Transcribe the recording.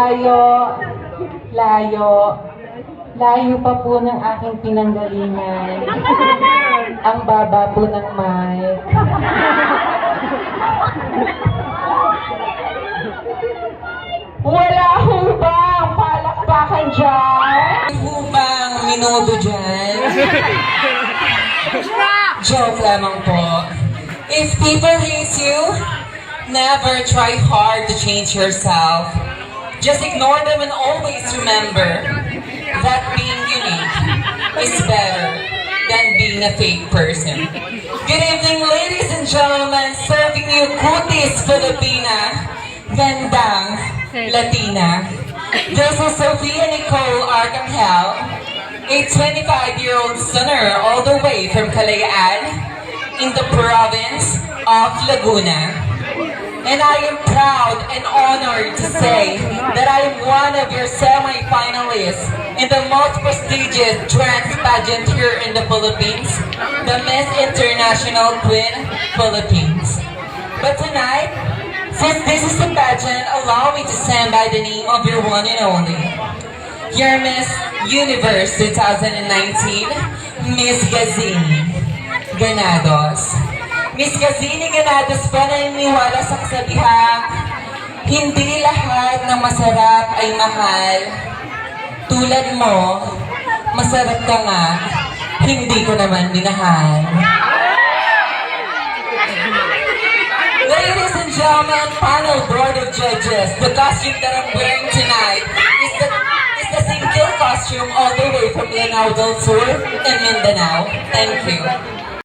layo, layo, layo pa po ng aking pinanggalingan. Ang baba po ng mic. Wala ho bang palakpakan dyan? Wala ho bang minudo dyan? Joke lamang po. If people hate you, never try hard to change yourself. Just ignore them and always remember that being unique is better than being a fake person. Good evening, ladies and gentlemen. Serving you Cuties Filipina, Gandang Latina. This is Sophia Nicole Arcangel, a 25-year-old stunner all the way from Calayan in the province of Laguna. And I am proud and honored to say that I am one of your semi-finalists in the most prestigious trans pageant here in the Philippines, the Miss International Queen Philippines. But tonight, since this is the pageant, allow me to stand by the name of your one and only, your Miss Universe 2019, Miss Gazini Ganados. Miss Gazini Ganados po, naniniwala sa kasabihang, hindi lahat ng masarap ay mahal. Tulad mo, masarap ka nga, hindi ko naman minahal. Ladies and gentlemen, panel board of judges, the costume that I'm wearing tonight is the single costume all the way from Lanao del Sur in Mindanao. Thank you.